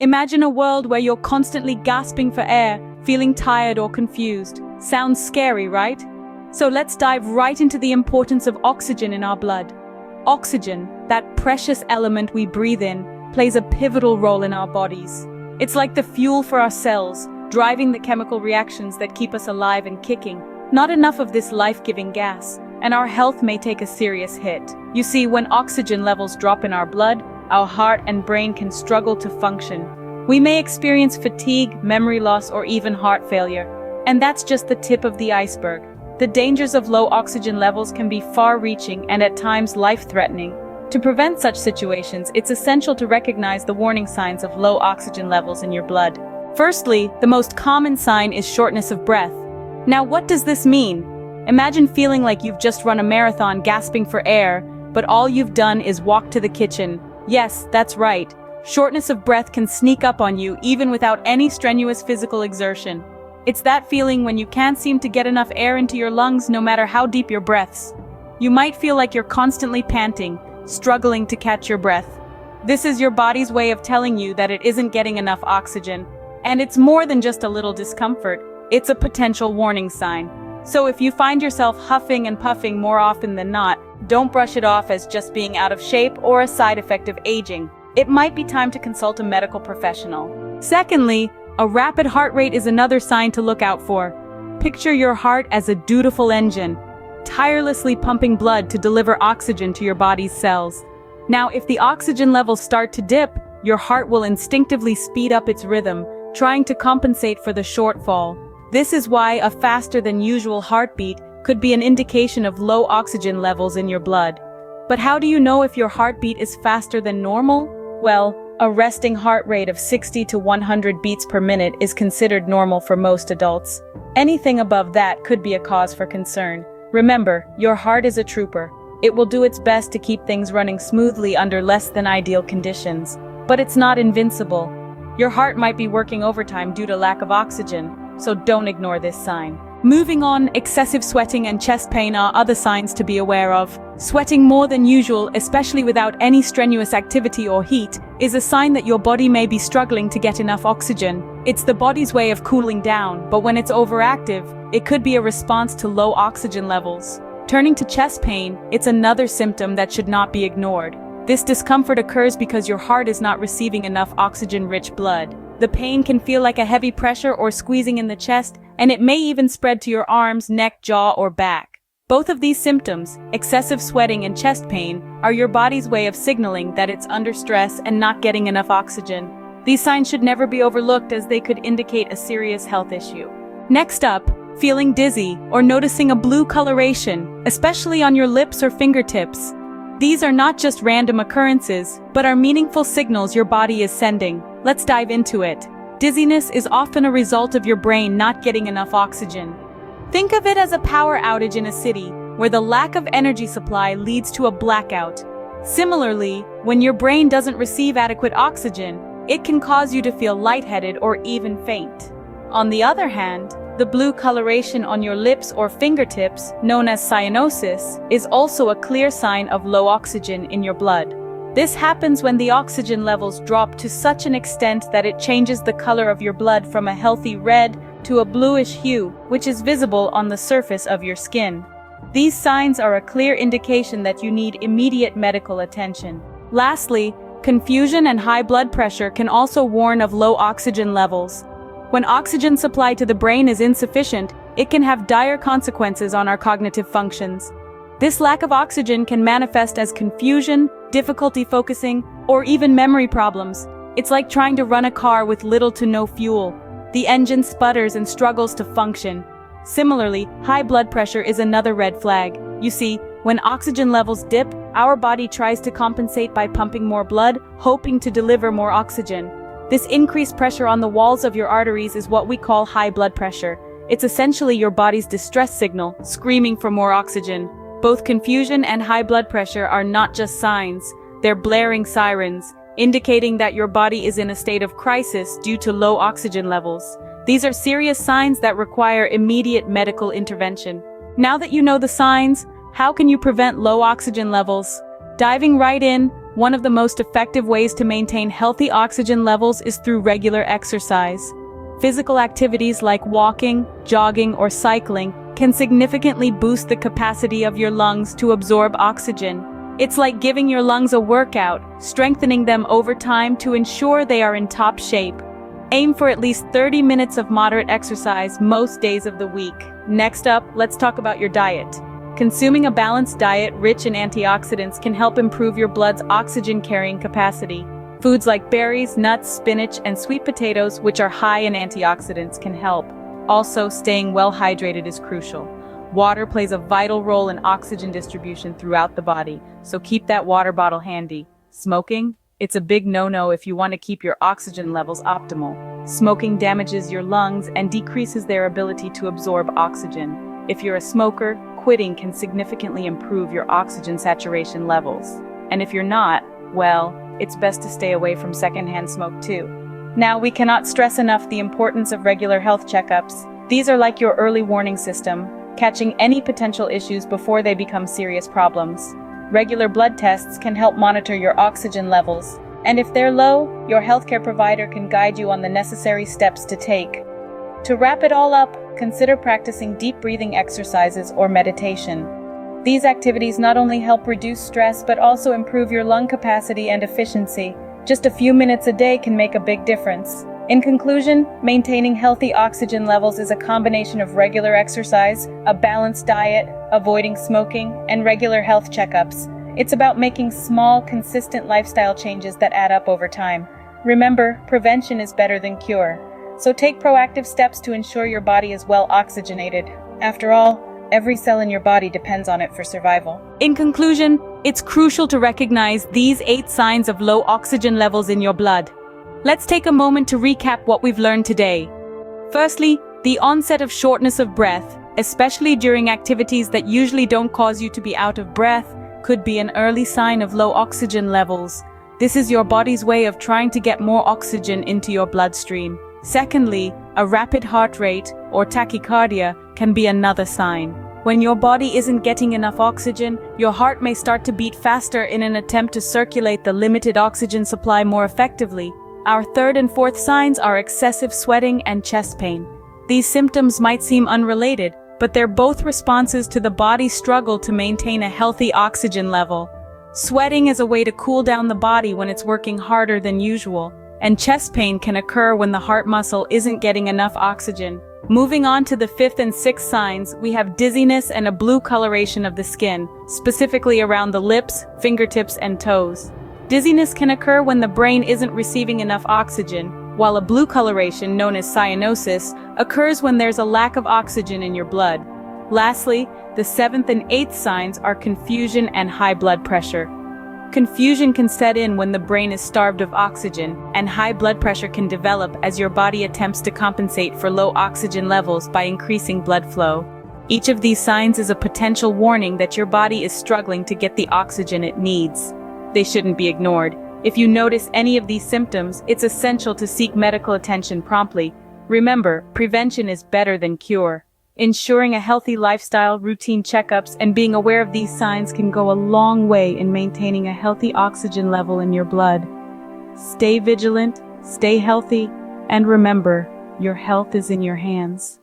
Imagine a world where you're constantly gasping for air, feeling tired or confused. Sounds scary, right? So let's dive right into the importance of oxygen in our blood. Oxygen, that precious element we breathe in, plays a pivotal role in our bodies. It's like the fuel for our cells, driving the chemical reactions that keep us alive and kicking. Not enough of this life-giving gas, and our health may take a serious hit. You see, when oxygen levels drop in our blood, our heart and brain can struggle to function. We may experience fatigue, memory loss, or even heart failure. And that's just the tip of the iceberg. The dangers of low oxygen levels can be far-reaching and at times life-threatening. To prevent such situations, it's essential to recognize the warning signs of low oxygen levels in your blood. Firstly, the most common sign is shortness of breath. Now, what does this mean? Imagine feeling like you've just run a marathon gasping for air, but all you've done is walk to the kitchen. Yes, that's right. Shortness of breath can sneak up on you even without any strenuous physical exertion. It's that feeling when you can't seem to get enough air into your lungs no matter how deep your breaths. You might feel like you're constantly panting, struggling to catch your breath. This is your body's way of telling you that it isn't getting enough oxygen. And it's more than just a little discomfort, it's a potential warning sign. So if you find yourself huffing and puffing more often than not, don't brush it off as just being out of shape or a side effect of aging. It might be time to consult a medical professional. Secondly, a rapid heart rate is another sign to look out for. Picture your heart as a dutiful engine, tirelessly pumping blood to deliver oxygen to your body's cells. Now, if the oxygen levels start to dip, your heart will instinctively speed up its rhythm, trying to compensate for the shortfall. This is why a faster than usual heartbeat could be an indication of low oxygen levels in your blood. But how do you know if your heartbeat is faster than normal? Well, a resting heart rate of 60 to 100 beats per minute is considered normal for most adults. Anything above that could be a cause for concern. Remember, your heart is a trooper. It will do its best to keep things running smoothly under less than ideal conditions. But it's not invincible. Your heart might be working overtime due to lack of oxygen, so don't ignore this sign. Moving on, excessive sweating and chest pain are other signs to be aware of. Sweating more than usual, especially without any strenuous activity or heat, is a sign that your body may be struggling to get enough oxygen. It's the body's way of cooling down, but when it's overactive, it could be a response to low oxygen levels. Turning to chest pain, it's another symptom that should not be ignored. This discomfort occurs because your heart is not receiving enough oxygen-rich blood. The pain can feel like a heavy pressure or squeezing in the chest, and it may even spread to your arms, neck, jaw, or back. Both of these symptoms, excessive sweating and chest pain, are your body's way of signaling that it's under stress and not getting enough oxygen. These signs should never be overlooked as they could indicate a serious health issue. Next up, feeling dizzy or noticing a blue coloration, especially on your lips or fingertips. These are not just random occurrences, but are meaningful signals your body is sending. Let's dive into it. Dizziness is often a result of your brain not getting enough oxygen. Think of it as a power outage in a city, where the lack of energy supply leads to a blackout. Similarly, when your brain doesn't receive adequate oxygen, it can cause you to feel lightheaded or even faint. On the other hand, the blue coloration on your lips or fingertips, known as cyanosis, is also a clear sign of low oxygen in your blood. This happens when the oxygen levels drop to such an extent that it changes the color of your blood from a healthy red to a bluish hue, which is visible on the surface of your skin. These signs are a clear indication that you need immediate medical attention. Lastly, confusion and high blood pressure can also warn of low oxygen levels. When oxygen supply to the brain is insufficient, it can have dire consequences on our cognitive functions. This lack of oxygen can manifest as confusion, difficulty focusing, or even memory problems. It's like trying to run a car with little to no fuel. The engine sputters and struggles to function. Similarly, high blood pressure is another red flag. You see, when oxygen levels dip, our body tries to compensate by pumping more blood, hoping to deliver more oxygen. This increased pressure on the walls of your arteries is what we call high blood pressure. It's essentially your body's distress signal, screaming for more oxygen. Both confusion and high blood pressure are not just signs, they're blaring sirens, indicating that your body is in a state of crisis due to low oxygen levels. These are serious signs that require immediate medical intervention. Now that you know the signs, how can you prevent low oxygen levels? Diving right in, One of the most effective ways to maintain healthy oxygen levels is through regular exercise. Physical activities like walking, jogging, or cycling can significantly boost the capacity of your lungs to absorb oxygen. It's like giving your lungs a workout, strengthening them over time to ensure they are in top shape. Aim for at least 30 minutes of moderate exercise most days of the week. Next up, let's talk about your diet. Consuming a balanced diet rich in antioxidants can help improve your blood's oxygen-carrying capacity. Foods like berries, nuts, spinach, and sweet potatoes, which are high in antioxidants, can help. Also, staying well hydrated is crucial. Water plays a vital role in oxygen distribution throughout the body, so keep that water bottle handy. Smoking? It's a big no-no if you want to keep your oxygen levels optimal. Smoking damages your lungs and decreases their ability to absorb oxygen. If you're a smoker, quitting can significantly improve your oxygen saturation levels. And if you're not, well, it's best to stay away from secondhand smoke too. Now, we cannot stress enough the importance of regular health checkups. These are like your early warning system, catching any potential issues before they become serious problems. Regular blood tests can help monitor your oxygen levels, and if they're low, your healthcare provider can guide you on the necessary steps to take. To wrap it all up, consider practicing deep breathing exercises or meditation. These activities not only help reduce stress but also improve your lung capacity and efficiency. Just a few minutes a day can make a big difference. In conclusion, maintaining healthy oxygen levels is a combination of regular exercise, a balanced diet, avoiding smoking, and regular health checkups. It's about making small, consistent lifestyle changes that add up over time. Remember, prevention is better than cure. So take proactive steps to ensure your body is well oxygenated. After all, every cell in your body depends on it for survival. In conclusion, it's crucial to recognize these 8 signs of low oxygen levels in your blood. Let's take a moment to recap what we've learned today. Firstly, the onset of shortness of breath, especially during activities that usually don't cause you to be out of breath, could be an early sign of low oxygen levels. This is your body's way of trying to get more oxygen into your bloodstream. Secondly, a rapid heart rate, or tachycardia, can be another sign. When your body isn't getting enough oxygen, your heart may start to beat faster in an attempt to circulate the limited oxygen supply more effectively. Our third and fourth signs are excessive sweating and chest pain. These symptoms might seem unrelated, but they're both responses to the body's struggle to maintain a healthy oxygen level. Sweating is a way to cool down the body when it's working harder than usual, and chest pain can occur when the heart muscle isn't getting enough oxygen. Moving on to the fifth and sixth signs, we have dizziness and a blue coloration of the skin, specifically around the lips, fingertips, and toes. Dizziness can occur when the brain isn't receiving enough oxygen, while a blue coloration, known as cyanosis, occurs when there's a lack of oxygen in your blood. Lastly, the seventh and eighth signs are confusion and high blood pressure. Confusion can set in when the brain is starved of oxygen, and high blood pressure can develop as your body attempts to compensate for low oxygen levels by increasing blood flow. Each of these signs is a potential warning that your body is struggling to get the oxygen it needs. They shouldn't be ignored. If you notice any of these symptoms, it's essential to seek medical attention promptly. Remember, prevention is better than cure. Ensuring a healthy lifestyle, routine checkups, and being aware of these signs can go a long way in maintaining a healthy oxygen level in your blood. Stay vigilant, stay healthy, and remember, your health is in your hands.